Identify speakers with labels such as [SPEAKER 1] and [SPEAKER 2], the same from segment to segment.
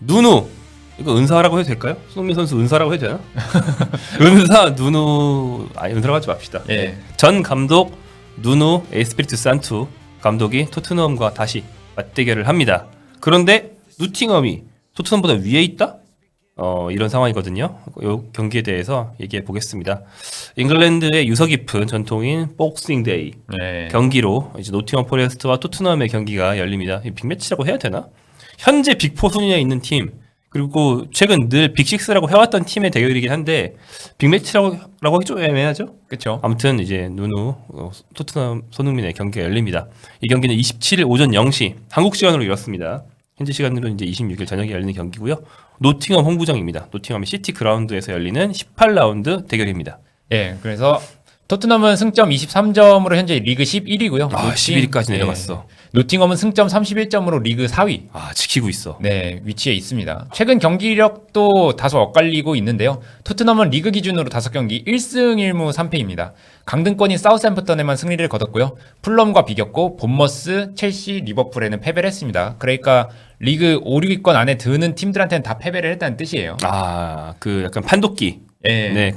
[SPEAKER 1] 누누 이거 은사라고 해도 될까요? 손흥민 선수 은사라고 해도 되나? 은사 누누 아니 은사라고 하지 맙시다.
[SPEAKER 2] 예.
[SPEAKER 1] 전 감독 누누 에스피리투 산투 감독이 토트넘과 다시 맞대결을 합니다. 그런데 노팅엄이 토트넘보다 위에 있다? 이런 상황이거든요. 이 경기에 대해서 얘기해 보겠습니다. 잉글랜드의 유서 깊은 전통인 복싱 데이
[SPEAKER 2] 네.
[SPEAKER 1] 경기로 이제 노팅엄 포레스트와 토트넘의 경기가 열립니다. 빅매치라고 해야 되나? 현재 빅4 순위에 있는 팀 그리고 최근 늘 빅6라고 해왔던 팀의 대결이긴 한데 빅매치라고 하기 좀 애매하죠?
[SPEAKER 2] 그렇죠.
[SPEAKER 1] 아무튼 이제 누누 토트넘 손흥민의 경기가 열립니다. 이 경기는 27일 오전 0시 한국 시간으로 열었습니다. 현지 시간으로는 이제 26일 저녁에 열리는 경기고요. 노팅엄 홈구장입니다. 노팅엄의 시티 그라운드에서 열리는 18라운드 대결입니다.
[SPEAKER 2] 예. 그래서 토트넘은 승점 23점으로 현재 리그 11위고요.
[SPEAKER 1] 11위까지 내려갔어.
[SPEAKER 2] 노팅엄은 승점 31점으로 리그 4위.
[SPEAKER 1] 지키고 있어.
[SPEAKER 2] 네, 위치에 있습니다. 최근 경기력도 다소 엇갈리고 있는데요. 토트넘은 리그 기준으로 5경기 1승 1무 3패입니다. 강등권인 사우스햄프턴에만 승리를 거뒀고요. 풀럼과 비겼고 본머스, 첼시, 리버풀에는 패배를 했습니다. 그러니까 리그 5, 6위권 안에 드는 팀들한테는 다 패배를 했다는 뜻이에요.
[SPEAKER 1] 그 약간 판독기.
[SPEAKER 2] 예.
[SPEAKER 1] 네,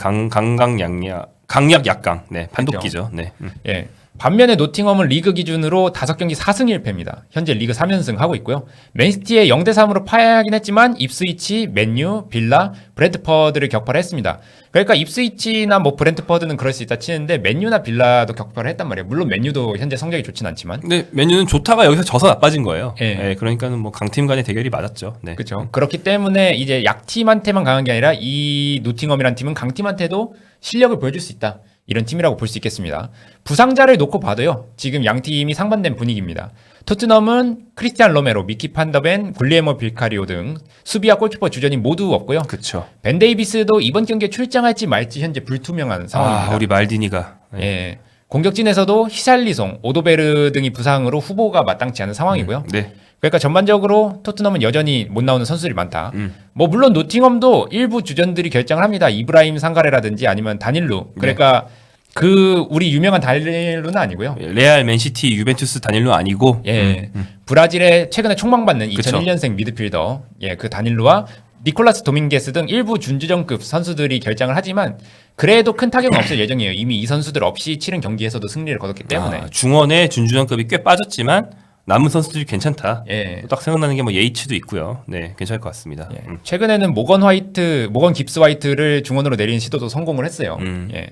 [SPEAKER 1] 강약 약강. 네, 판독기죠. 네.
[SPEAKER 2] 예. 반면에 노팅엄은 리그 기준으로 5경기 4승 1패입니다. 현재 리그 3연승 하고 있고요. 맨시티에 0대3으로 패하긴 했지만 입스위치, 맨유, 빌라, 브랜트퍼드를 격파를 했습니다. 그러니까 입스위치나 뭐 브랜트퍼드는 그럴 수 있다 치는데 맨유나 빌라도 격파를 했단 말이에요. 물론 맨유도 현재 성적이 좋진 않지만.
[SPEAKER 1] 근데 맨유는 좋다가 여기서 져서 나빠진 거예요.
[SPEAKER 2] 예.
[SPEAKER 1] 네, 그러니까는 뭐 강팀 간의 대결이 맞았죠. 네.
[SPEAKER 2] 그렇죠. 그렇기 때문에 이제 약팀한테만 강한 게 아니라 이 노팅엄이란 팀은 강팀한테도 실력을 보여줄 수 있다. 이런 팀이라고 볼 수 있겠습니다. 부상자를 놓고 봐도요. 지금 양 팀이 상반된 분위기입니다. 토트넘은 크리스티안 로메로, 미키 판더벤, 굴리에모 빌카리오 등 수비와 골키퍼 주전이 모두 없고요.
[SPEAKER 1] 그렇죠.
[SPEAKER 2] 벤 데이비스도 이번 경기에 출장할지 말지 현재 불투명한 상황입니다.
[SPEAKER 1] 우리 말디니가. 네.
[SPEAKER 2] 예. 공격진에서도 히샬리송, 오도베르 등이 부상으로 후보가 마땅치 않은 상황이고요.
[SPEAKER 1] 네.
[SPEAKER 2] 그러니까 전반적으로 토트넘은 여전히 못 나오는 선수들이 많다. 뭐 물론 노팅엄도 일부 주전들이 결정을 합니다. 이브라임 상가레라든지 아니면 다닐루. 그러니까 우리 유명한 다닐루는 아니고요.
[SPEAKER 1] 레알, 맨시티, 유벤투스 단일로 아니고.
[SPEAKER 2] 예. 브라질에 최근에 총망받는
[SPEAKER 1] 그쵸.
[SPEAKER 2] 2001년생 미드필더. 예, 그 다닐루와 니콜라스 도밍게스 등 일부 준주전급 선수들이 결정을 하지만 그래도 큰 타격은 없을 예정이에요. 이미 이 선수들 없이 치른 경기에서도 승리를 거뒀기 때문에.
[SPEAKER 1] 중원의 준주전급이 꽤 빠졌지만 남은 선수들이 괜찮다.
[SPEAKER 2] 예.
[SPEAKER 1] 딱 생각나는 게 뭐 예이츠도 있고요. 네, 괜찮을 것 같습니다.
[SPEAKER 2] 예. 최근에는 모건 깁스 화이트를 중원으로 내리는 시도도 성공을 했어요. 예.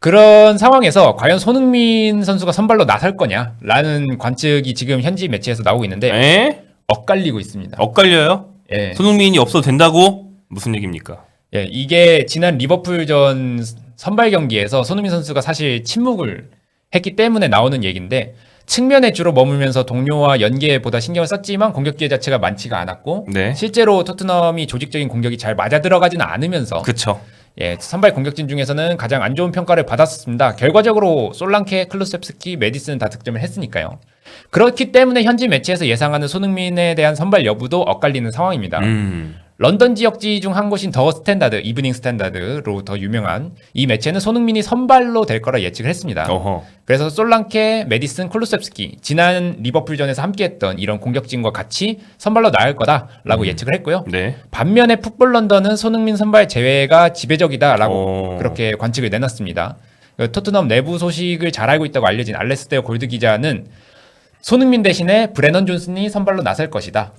[SPEAKER 2] 그런 상황에서 과연 손흥민 선수가 선발로 나설 거냐라는 관측이 지금 현지 매체에서 나오고 있는데
[SPEAKER 1] 에?
[SPEAKER 2] 엇갈리고 있습니다.
[SPEAKER 1] 엇갈려요?
[SPEAKER 2] 예.
[SPEAKER 1] 손흥민이 없어도 된다고? 무슨 얘기입니까?
[SPEAKER 2] 예, 이게 지난 리버풀전 선발 경기에서 손흥민 선수가 사실 침묵을 했기 때문에 나오는 얘기인데 측면에 주로 머물면서 동료와 연계보다 신경을 썼지만 공격 기회 자체가 많지가 않았고
[SPEAKER 1] 네.
[SPEAKER 2] 실제로 토트넘이 조직적인 공격이 잘 맞아 들어가지는 않으면서
[SPEAKER 1] 그쵸.
[SPEAKER 2] 예, 선발 공격진 중에서는 가장 안 좋은 평가를 받았습니다. 결과적으로 솔랑케, 클루셉스키, 메디슨은 다 득점을 했으니까요. 그렇기 때문에 현지 매체에서 예상하는 손흥민에 대한 선발 여부도 엇갈리는 상황입니다. 런던 지역지 중 한 곳인 더 스탠다드, 이브닝 스탠다드로 더 유명한 이 매체는 손흥민이 선발로 될 거라 예측을 했습니다.
[SPEAKER 1] 어허.
[SPEAKER 2] 그래서 솔랑케, 메디슨, 콜루셉스키 지난 리버풀전에서 함께했던 이런 공격진과 같이 선발로 나올 거다라고 예측을 했고요.
[SPEAKER 1] 네.
[SPEAKER 2] 반면에 풋볼 런던은 손흥민 선발 제외가 지배적이다라고 그렇게 관측을 내놨습니다. 토트넘 내부 소식을 잘 알고 있다고 알려진 알레스테어 골드 기자는 손흥민 대신에 브레넌 존슨이 선발로 나설 것이다.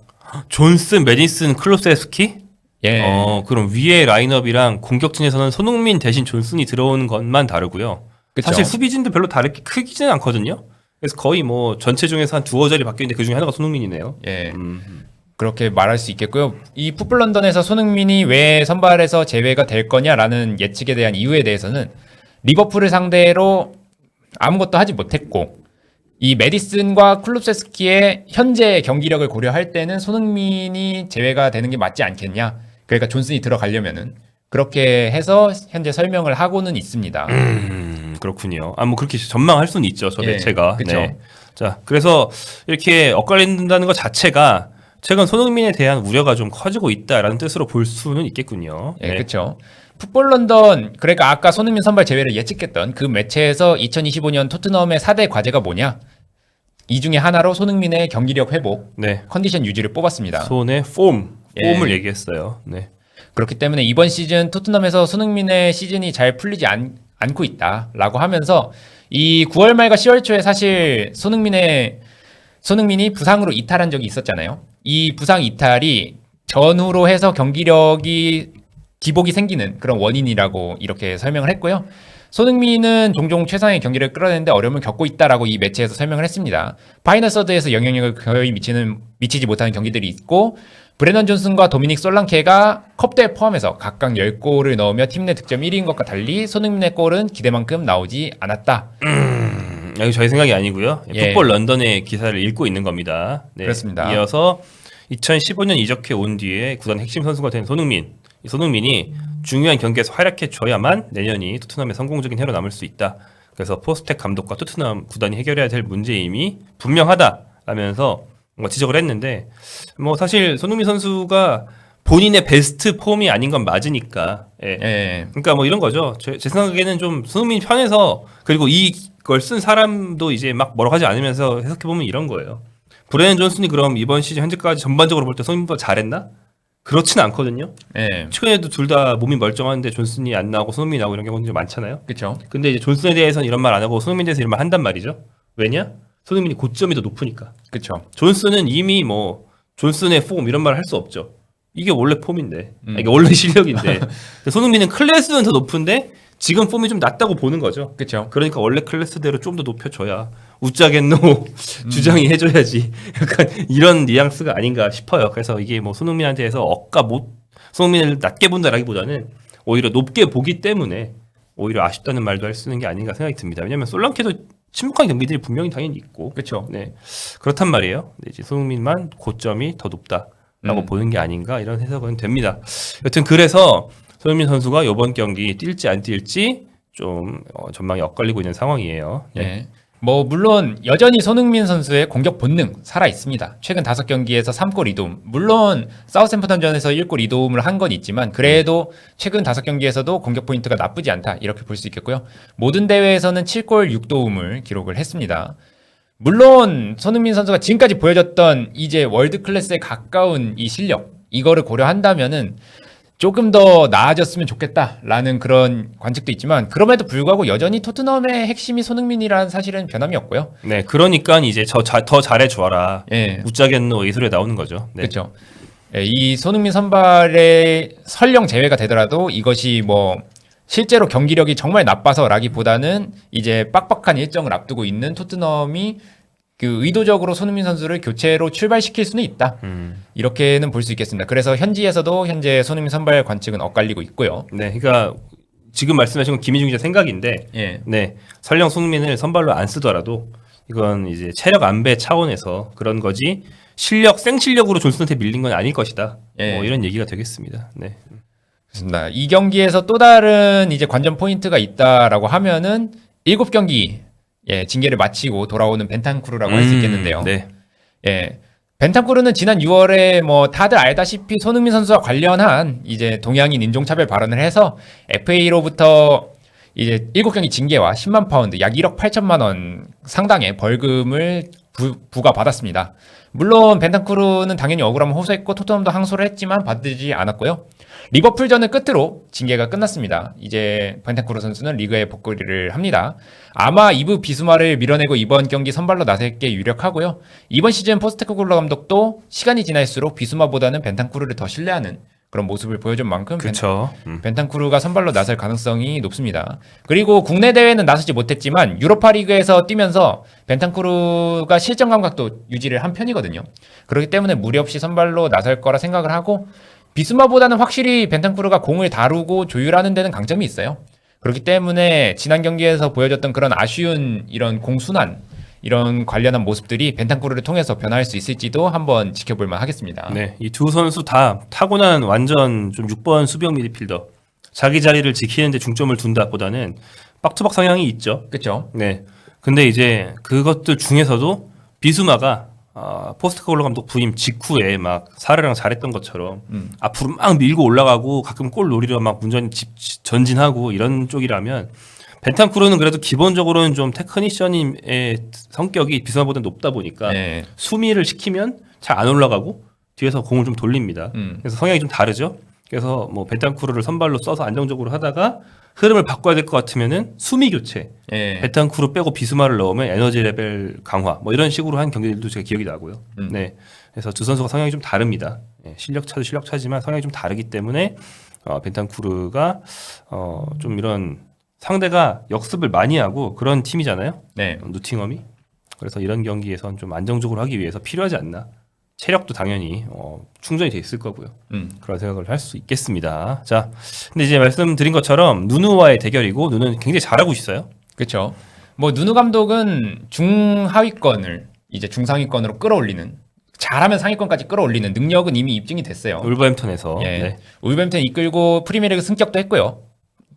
[SPEAKER 1] 존슨, 메디슨, 클로세스키?
[SPEAKER 2] 예.
[SPEAKER 1] 그럼 위에 라인업이랑 공격진에서는 손흥민 대신 존슨이 들어오는 것만 다르고요.
[SPEAKER 2] 그쵸?
[SPEAKER 1] 사실 수비진도 별로 다르게 크지는 않거든요. 그래서 거의 뭐 전체 중에서 한 두어 자리 바뀌었는데 그 중에 하나가 손흥민이네요.
[SPEAKER 2] 예. 그렇게 말할 수 있겠고요. 이 풋볼 런던에서 손흥민이 왜 선발에서 제외가 될 거냐라는 예측에 대한 이유에 대해서는 리버풀을 상대로 아무것도 하지 못했고 이 메디슨과 클룹세스키의 현재 경기력을 고려할 때는 손흥민이 제외가 되는 게 맞지 않겠냐. 그러니까 존슨이 들어가려면은 그렇게 해서 현재 설명을 하고는 있습니다.
[SPEAKER 1] 그렇군요. 뭐 그렇게 전망할 수는 있죠. 저
[SPEAKER 2] 예,
[SPEAKER 1] 매체가.
[SPEAKER 2] 그쵸.
[SPEAKER 1] 네. 자, 그래서 이렇게 엇갈린다는 것 자체가 최근 손흥민에 대한 우려가 좀 커지고 있다라는 뜻으로 볼 수는 있겠군요.
[SPEAKER 2] 예, 그렇죠. 풋볼 런던, 그러니까 아까 손흥민 선발 제외를 예측했던 그 매체에서 2025년 토트넘의 4대 과제가 뭐냐? 이 중에 하나로 손흥민의 경기력 회복,
[SPEAKER 1] 네.
[SPEAKER 2] 컨디션 유지를 뽑았습니다.
[SPEAKER 1] 손의 폼 호흡을 얘기했어요. 네.
[SPEAKER 2] 그렇기 때문에 이번 시즌 토트넘에서 손흥민의 시즌이 잘 풀리지 않고 있다라고 하면서 이 9월 말과 10월 초에 사실 손흥민이 부상으로 이탈한 적이 있었잖아요. 이 부상 이탈이 전후로 해서 경기력이 기복이 생기는 그런 원인이라고 이렇게 설명을 했고요. 손흥민은 종종 최상의 경기를 끌어내는데 어려움을 겪고 있다라고 이 매체에서 설명을 했습니다. 파이널 서드에서 영향력을 거의 미치지 못하는 경기들이 있고 브레넌 존슨과 도미닉 솔랑케가 컵대회 포함해서 각각 10골을 넣으며 팀 내 득점 1위인 것과 달리 손흥민의 골은 기대만큼 나오지 않았다.
[SPEAKER 1] 여기 저희 생각이 아니고요.
[SPEAKER 2] 예.
[SPEAKER 1] 풋볼 런던의 기사를 읽고 있는 겁니다. 네.
[SPEAKER 2] 그렇습니다.
[SPEAKER 1] 이어서 2015년 이적해 온 뒤에 구단 핵심 선수가 된 손흥민. 이 손흥민이 중요한 경기에서 활약해 줘야만 내년이 토트넘의 성공적인 해로 남을 수 있다. 그래서 포스텍 감독과 토트넘 구단이 해결해야 될 문제임이 분명하다라면서 뭔가 지적을 했는데 뭐 사실 손흥민 선수가 본인의 베스트 폼이 아닌 건 맞으니까. 예.
[SPEAKER 2] 예.
[SPEAKER 1] 그러니까 뭐 이런 거죠. 제 생각에는 좀 손흥민 편에서 그리고 이걸 쓴 사람도 이제 막 뭐라고 하지 않으면서 해석해 보면 이런 거예요. 브레넌 존슨이 그럼 이번 시즌 현재까지 전반적으로 볼 때 손흥민보다 잘했나? 그렇진 않거든요.
[SPEAKER 2] 예.
[SPEAKER 1] 최근에도 둘 다 몸이 멀쩡한데 존슨이 안 나오고 손흥민이 나오고 이런 경우는 좀 많잖아요.
[SPEAKER 2] 그렇죠.
[SPEAKER 1] 근데 이제 존슨에 대해서는 이런 말 안 하고 손흥민에 대해서 이런 말 한단 말이죠. 왜냐? 손흥민이 고점이 더 높으니까.
[SPEAKER 2] 그렇죠.
[SPEAKER 1] 존슨은 이미 뭐 존슨의 폼 이런 말 할 수 없죠. 이게 원래 폼인데, 이게 원래 실력인데. 근데 손흥민은 클래스는 더 높은데 지금 폼이 좀 낮다고 보는 거죠.
[SPEAKER 2] 그렇죠.
[SPEAKER 1] 그러니까 원래 클래스대로 좀 더 높여줘야 우짜겐노 주장이 해줘야지. 약간 이런 뉘앙스가 아닌가 싶어요. 그래서 이게 뭐 손흥민한테 해서 손흥민을 낮게 본다라기보다는 오히려 높게 보기 때문에 오히려 아쉽다는 말도 할 수 있는 게 아닌가 생각이 듭니다. 왜냐하면 솔랑케도 침묵한 경기들이 분명히 당연히 있고,
[SPEAKER 2] 그렇죠.
[SPEAKER 1] 네, 그렇단 말이에요. 네, 이제 손흥민만 고점이 더 높다라고 보는 게 아닌가 이런 해석은 됩니다. 여튼 그래서 손흥민 선수가 이번 경기 뛸지 안 뛸지 좀 전망이 엇갈리고 있는 상황이에요. 네.
[SPEAKER 2] 예. 뭐 물론 여전히 손흥민 선수의 공격 본능 살아 있습니다. 최근 5경기에서 3골 2도움. 물론 사우샘프턴전에서 1골 2도움을 한 건 있지만 그래도 최근 5경기에서도 공격 포인트가 나쁘지 않다. 이렇게 볼 수 있겠고요. 모든 대회에서는 7골 6도움을 기록을 했습니다. 물론 손흥민 선수가 지금까지 보여줬던 이제 월드 클래스에 가까운 이 실력 이거를 고려한다면은 조금 더 나아졌으면 좋겠다라는 그런 관측도 있지만 그럼에도 불구하고 여전히 토트넘의 핵심이 손흥민이라는 사실은 변함이 없고요.
[SPEAKER 1] 네, 그러니까 이제 더 잘해줘라.
[SPEAKER 2] 예.
[SPEAKER 1] 우짜겐노 예술에 나오는 거죠. 네.
[SPEAKER 2] 그렇죠. 이 손흥민 선발의 설령 제외가 되더라도 이것이 뭐 실제로 경기력이 정말 나빠서라기보다는 이제 빡빡한 일정을 앞두고 있는 토트넘이 그 의도적으로 손흥민 선수를 교체로 출발시킬 수는 있다. 이렇게는 볼 수 있겠습니다. 그래서 현지에서도 현재 손흥민 선발 관측은 엇갈리고 있고요.
[SPEAKER 1] 네, 그러니까 지금 말씀하신 건 김희중 기자 생각인데,
[SPEAKER 2] 예.
[SPEAKER 1] 네, 설령 손흥민을 선발로 안 쓰더라도 이건 이제 체력 안배 차원에서 그런 거지 생실력으로 존슨한테 밀린 건 아닐 것이다.
[SPEAKER 2] 예.
[SPEAKER 1] 뭐 이런 얘기가 되겠습니다. 네.
[SPEAKER 2] 그렇습니다. 이 경기에서 또 다른 이제 관전 포인트가 있다라고 하면은 7경기 징계를 마치고 돌아오는 벤탄쿠르라고 할 수 있겠는데요.
[SPEAKER 1] 네.
[SPEAKER 2] 예. 벤탄쿠르는 지난 6월에 뭐 다들 알다시피 손흥민 선수와 관련한 이제 동양인 인종차별 발언을 해서 FA로부터 이제 7경기 징계와 10만 파운드 약 1억 8천만 원 상당의 벌금을 부과받았습니다. 물론 벤탄쿠르는 당연히 억울함을 호소했고 토트넘도 항소를 했지만 받지 않았고요. 리버풀전을 끝으로 징계가 끝났습니다. 이제 벤탄쿠르 선수는 리그에 복귀를 합니다. 아마 이브 비수마를 밀어내고 이번 경기 선발로 나설 게 유력하고요. 이번 시즌 포스테코글로 감독도 시간이 지날수록 비수마보다는 벤탄쿠르를 더 신뢰하는 그런 모습을 보여준 만큼
[SPEAKER 1] 그렇죠.
[SPEAKER 2] 벤탄쿠르가 선발로 나설 가능성이 높습니다. 그리고 국내 대회는 나서지 못했지만 유로파 리그에서 뛰면서 벤탄쿠르가 실전 감각도 유지를 한 편이거든요. 그렇기 때문에 무리 없이 선발로 나설 거라 생각을 하고 비스마보다는 확실히 벤탄쿠르가 공을 다루고 조율하는 데는 강점이 있어요. 그렇기 때문에 지난 경기에서 보여줬던 그런 아쉬운 이런 공순환 이런 관련한 모습들이 벤탄쿠르를 통해서 변화할 수 있을지도 한번 지켜볼 만 하겠습니다.
[SPEAKER 1] 네, 이 두 선수 다 타고난 완전 좀 6번 수비형 미드필더. 자기 자리를 지키는 데 중점을 둔다보다는 박투박 성향이 있죠.
[SPEAKER 2] 그렇죠.
[SPEAKER 1] 네. 근데 이제 그것들 중에서도 비수마가 포스트코글로 감독 부임 직후에 막 사르랑 잘했던 것처럼 앞으로 막 밀고 올라가고 가끔 골 노리려 막 전진하고 이런 쪽이라면 벤탄쿠르는 그래도 기본적으로는 좀 테크니션의 성격이 비수마보다 높다 보니까
[SPEAKER 2] 네.
[SPEAKER 1] 수미를 시키면 잘 안 올라가고 뒤에서 공을 좀 돌립니다. 그래서 성향이 좀 다르죠. 그래서 뭐 벤탄쿠르를 선발로 써서 안정적으로 하다가 흐름을 바꿔야 될 것 같으면은 수미 교체,
[SPEAKER 2] 예.
[SPEAKER 1] 벤탄쿠르 빼고 비수마를 넣으면 에너지 레벨 강화, 뭐 이런 식으로 한 경기들도 제가 기억이 나고요. 네, 그래서 두 선수가 성향이 좀 다릅니다. 실력 차도 실력 차지만 성향이 좀 다르기 때문에 벤탄쿠르가 좀 이런 상대가 역습을 많이 하고 그런 팀이잖아요.
[SPEAKER 2] 네.
[SPEAKER 1] 노팅엄이. 그래서 이런 경기에선 좀 안정적으로 하기 위해서 필요하지 않나. 체력도 당연히 충전이 돼 있을 거고요. 그런 생각을 할 수 있겠습니다. 자, 근데 이제 말씀드린 것처럼 누누와의 대결이고 누누는 굉장히 잘하고 있어요.
[SPEAKER 2] 그렇죠. 뭐 누누 감독은 중하위권을 이제 중상위권으로 끌어올리는, 잘하면 상위권까지 끌어올리는 능력은 이미 입증이 됐어요.
[SPEAKER 1] 울버햄턴에서.
[SPEAKER 2] 예.
[SPEAKER 1] 네.
[SPEAKER 2] 울버햄턴 이끌고 프리미어리그 승격도 했고요.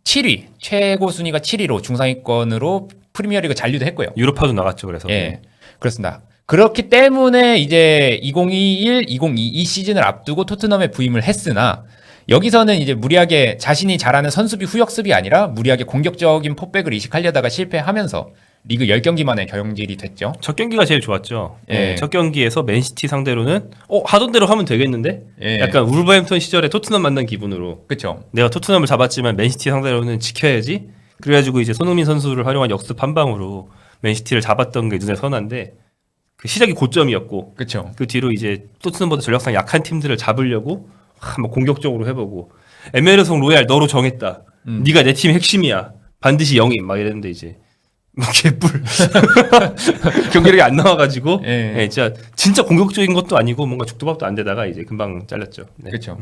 [SPEAKER 2] 7위, 최고 순위가 7위로 중상위권으로 프리미어리그 잔류도 했고요.
[SPEAKER 1] 유로파도 나갔죠. 그래서.
[SPEAKER 2] 예, 그렇습니다. 그렇기 때문에 이제 2021, 2022 시즌을 앞두고 토트넘에 부임을 했으나 여기서는 이제 무리하게 자신이 잘하는 선수비 후역습이 아니라 무리하게 공격적인 포백을 이식하려다가 실패하면서 리그 10경기 만에 경질이 됐죠.
[SPEAKER 1] 첫 경기가 제일 좋았죠.
[SPEAKER 2] 예.
[SPEAKER 1] 첫 경기에서 맨시티 상대로는 하던 대로 하면 되겠는데?
[SPEAKER 2] 예.
[SPEAKER 1] 약간 울버햄턴 시절에 토트넘 만난 기분으로
[SPEAKER 2] 그렇죠.
[SPEAKER 1] 내가 토트넘을 잡았지만 맨시티 상대로는 지켜야지. 그래가지고 이제 손흥민 선수를 활용한 역습 한 방으로 맨시티를 잡았던 게 눈에 선한데 그 시작이 고점이었고
[SPEAKER 2] 그렇죠.
[SPEAKER 1] 그 뒤로 이제 토트넘보다 전력상 약한 팀들을 잡으려고 뭐 공격적으로 해보고 에메르송 로얄 너로 정했다. 네가 내 팀 핵심이야. 반드시 영입 막 이랬는데 이제 뭐 개뿔 경기력이 안 나와가지고
[SPEAKER 2] 예.
[SPEAKER 1] 예, 진짜 공격적인 것도 아니고 뭔가 죽도밥도 안 되다가 이제 금방 잘렸죠. 네.
[SPEAKER 2] 그렇죠.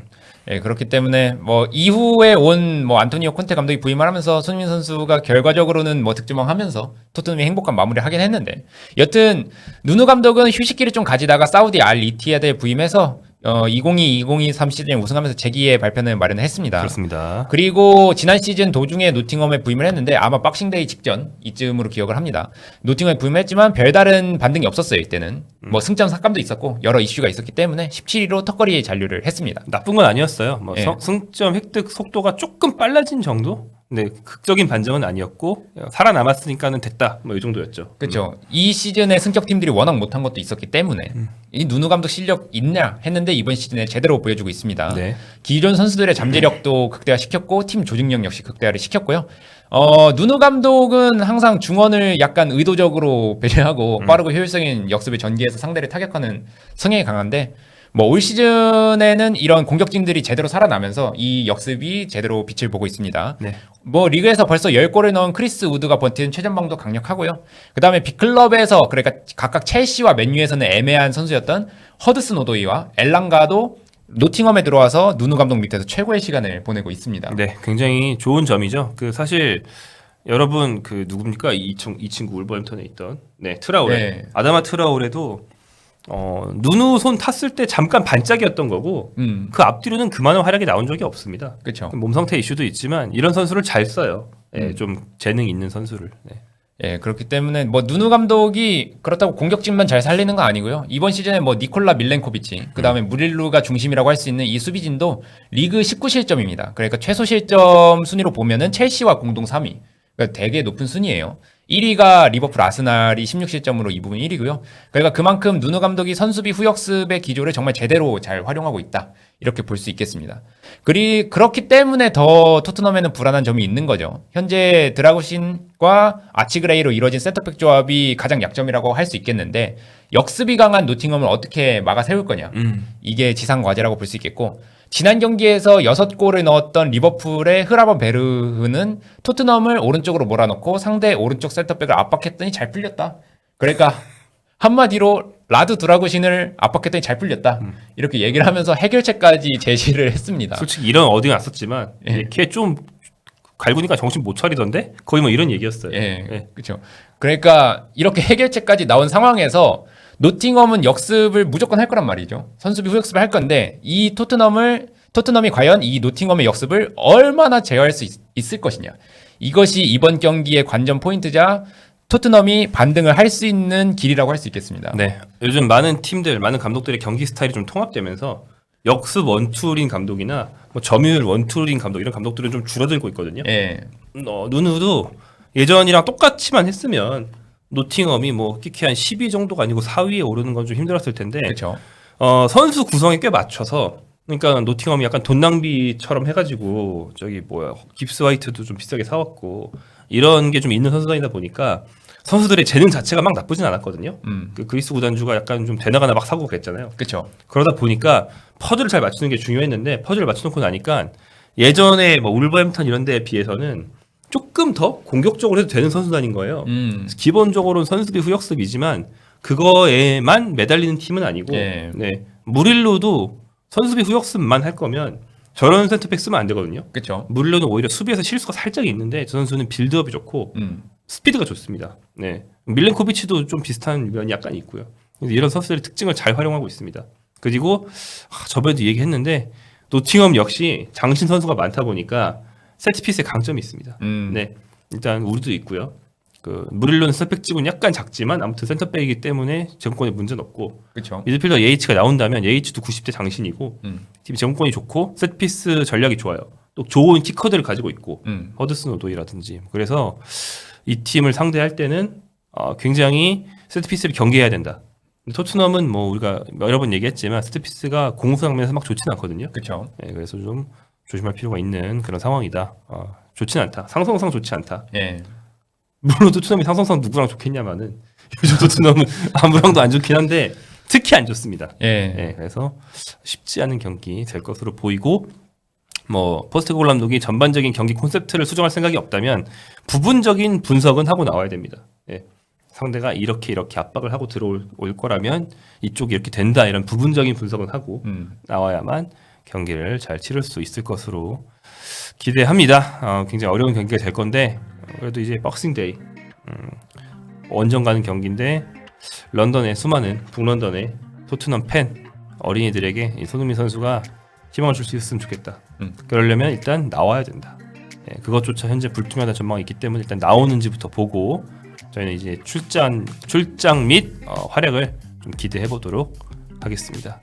[SPEAKER 2] 예, 그렇기 때문에 뭐 이후에 온 뭐 안토니오 콘테 감독이 부임을 하면서 손흥민 선수가 결과적으로는 뭐 득점왕하면서 토트넘이 행복한 마무리를 하긴 했는데, 여튼 누누 감독은 휴식기를 좀 가지다가 사우디 알 이티하드에 부임해서 2022-2023 시즌에 우승하면서 재기의 발표는 마련했습니다.
[SPEAKER 1] 그렇습니다.
[SPEAKER 2] 그리고 지난 시즌 도중에 노팅엄에 부임을 했는데 아마 박싱데이 직전 이쯤으로 기억을 합니다. 노팅엄에 부임했지만 별다른 반등이 없었어요. 이때는 뭐 승점 삭감도 있었고 여러 이슈가 있었기 때문에 17위로 턱걸이에 잔류를 했습니다.
[SPEAKER 1] 나쁜 건 아니었어요. 뭐
[SPEAKER 2] 예.
[SPEAKER 1] 승점 획득 속도가 조금 빨라진 정도? 네, 극적인 반전은 아니었고 살아남았으니까는 됐다. 뭐 이 정도였죠.
[SPEAKER 2] 그렇죠. 이 시즌에 승격 팀들이 워낙 못한 것도 있었기 때문에 이 누누 감독 실력 있냐 했는데 이번 시즌에 제대로 보여주고 있습니다.
[SPEAKER 1] 네.
[SPEAKER 2] 기존 선수들의 잠재력도 극대화시켰고 팀 조직력 역시 극대화를 시켰고요. 누누 감독은 항상 중원을 약간 의도적으로 배려하고 빠르고 효율적인 역습을 전개해서 상대를 타격하는 성향이 강한데, 뭐 올 시즌에는 이런 공격진들이 제대로 살아나면서 이 역습이 제대로 빛을 보고 있습니다.
[SPEAKER 1] 네.
[SPEAKER 2] 뭐 리그에서 벌써 10골을 넣은 크리스 우드가 버티는 최전방도 강력하고요. 그다음에 빅클럽에서, 그러니까 각각 첼시와 맨유에서는 애매한 선수였던 허드슨 오도이와 엘랑가도 노팅엄에 들어와서 누누 감독 밑에서 최고의 시간을 보내고 있습니다.
[SPEAKER 1] 네, 굉장히 좋은 점이죠. 그 사실 여러분 그 누굽니까 이 친구 울버햄턴에 있던 트라오레
[SPEAKER 2] 네.
[SPEAKER 1] 아다마 트라오레도 누누 손 탔을 때 잠깐 반짝이었던 거고 그 앞뒤로는 그만한 활약이 나온 적이 없습니다.
[SPEAKER 2] 그렇죠.
[SPEAKER 1] 몸 상태 이슈도 있지만 이런 선수를 잘 써요. 좀 재능 있는 선수를. 네.
[SPEAKER 2] 예, 그렇기 때문에 뭐 누누 감독이 그렇다고 공격진만 잘 살리는 거 아니고요. 이번 시즌에 뭐 니콜라 밀렌코비치, 그다음에 무릴루가 중심이라고 할 수 있는 이 수비진도 리그 19실점입니다. 그러니까 최소 실점 순위로 보면은 첼시와 공동 3위. 그러니까 되게 높은 순위예요. 1위가 리버풀 아스날이 16실점으로 이 부분 1위고요. 그러니까 그만큼 누누 감독이 선수비 후역습의 기조를 정말 제대로 잘 활용하고 있다. 이렇게 볼 수 있겠습니다. 그렇기 때문에 더 토트넘에는 불안한 점이 있는 거죠. 현재 드라구신과 아치그레이로 이루어진 센터백 조합이 가장 약점이라고 할 수 있겠는데, 역습이 강한 노팅엄을 어떻게 막아 세울 거냐. 이게 지상 과제라고 볼 수 있겠고, 지난 경기에서 6골을 넣었던 리버풀의 흐라번 베르흐는 토트넘을 오른쪽으로 몰아넣고 상대 오른쪽 센터백을 압박했더니 잘 풀렸다. 그러니까 한마디로 라드 드라구신을 압박했더니 잘 풀렸다. 이렇게 얘기를 하면서 해결책까지 제시를 했습니다.
[SPEAKER 1] 솔직히 이런 어딩 왔었지만 걔 좀 갈구니까 정신 못 차리던데 거의 뭐 이런 얘기였어요.
[SPEAKER 2] 예, 그렇죠. 그러니까 이렇게 해결책까지 나온 상황에서 노팅엄은 역습을 무조건 할 거란 말이죠. 선수비 후역습을 할 건데 이 토트넘이 과연 이 노팅엄의 역습을 얼마나 제어할 수 있을 것이냐. 이것이 이번 경기의 관전 포인트자 토트넘이 반등을 할 수 있는 길이라고 할 수 있겠습니다.
[SPEAKER 1] 네, 요즘 많은 팀들, 많은 감독들의 경기 스타일이 좀 통합되면서 역습 원툴인 감독이나 뭐 점유율 원툴인 감독 이런 감독들은 좀 줄어들고 있거든요.
[SPEAKER 2] 예.
[SPEAKER 1] 누누도 예전이랑 똑같이만 했으면 노팅엄이 뭐 끼케 한 10위 정도가 아니고 4위에 오르는 건 좀 힘들었을 텐데
[SPEAKER 2] 그렇죠.
[SPEAKER 1] 선수 구성에 꽤 맞춰서 그러니까 노팅엄이 약간 돈 낭비처럼 해가지고 저기 뭐야 깁스 화이트도 좀 비싸게 사왔고 이런 게 좀 있는 선수단이다 보니까 선수들의 재능 자체가 막 나쁘진 않았거든요. 그 그리스 구단주가 약간 좀 되나가나 막 사고 그랬잖아요.
[SPEAKER 2] 그렇죠.
[SPEAKER 1] 그러다 보니까 퍼즐을 잘 맞추는 게 중요했는데 퍼즐을 맞춰놓고 나니까 예전에 뭐 울버햄птон 이런 데에 비해서는 조금 더 공격적으로 해도 되는 선수단인 거예요. 기본적으로는 선수들이 후역습이지만 그거에만 매달리는 팀은 아니고
[SPEAKER 2] 예.
[SPEAKER 1] 네. 무릴로도 선수비 후역습만 할 거면 저런 센터백 쓰면 안 되거든요.
[SPEAKER 2] 그렇죠.
[SPEAKER 1] 무릴로는 오히려 수비에서 실수가 살짝 있는데 저 선수는 빌드업이 좋고 스피드가 좋습니다. 네. 밀렌코비치도 좀 비슷한 면이 약간 있고요. 그래서 이런 선수들의 특징을 잘 활용하고 있습니다. 그리고 저번에도 얘기했는데 노팅엄 역시 장신 선수가 많다 보니까 세트피스의 강점이 있습니다. 네. 일단 우리도 있고요. 그 무릴로는 센터백집은 약간 작지만 아무튼 센터백이기 때문에 제공권에 문제는 없고
[SPEAKER 2] 그렇죠.
[SPEAKER 1] 미드필더 예이치가 나온다면 예이치도 90대 장신이고 팀 제공권이 좋고 세트피스 전략이 좋아요. 또 좋은 키커들을 가지고 있고 허드슨 오도이라든지 그래서 이 팀을 상대할 때는 굉장히 세트피스를 경계해야 된다. 근데 토트넘은 뭐 우리가 여러 번 얘기했지만 세트피스가 공수장면에서 막 좋지는 않거든요.
[SPEAKER 2] 그렇죠.
[SPEAKER 1] 네, 그래서 좀 조심할 필요가 있는 그런 상황이다. 좋진 않다. 상성상 좋지 않다.
[SPEAKER 2] 예.
[SPEAKER 1] 물론 토트넘이 상성상 누구랑 좋겠냐마는 요즘 토트넘은 아무랑도 안 좋긴 한데 특히 안 좋습니다.
[SPEAKER 2] 예.
[SPEAKER 1] 네, 그래서 쉽지 않은 경기 될 것으로 보이고 뭐 포스트코글 감독이 전반적인 경기 콘셉트를 수정할 생각이 없다면 부분적인 분석은 하고 나와야 됩니다. 예. 상대가 이렇게 압박을 하고 들어올 거라면 이쪽이 이렇게 된다 이런 부분적인 분석은 하고 나와야만 경기를 잘 치를 수 있을 것으로 기대합니다. 굉장히 어려운 경기가 될 건데 그래도 이제 박싱데이 원정 가는 경기인데 런던의 수많은 북런던의 토트넘 팬 어린이들에게 이 손흥민 선수가 희망을 줄 수 있었으면 좋겠다. 그러려면 일단 나와야 된다. 예, 그것조차 현재 불투명한 전망이 있기 때문에 일단 나오는지부터 보고 저희는 이제 출장 및 활약을 좀 기대해 보도록 하겠습니다.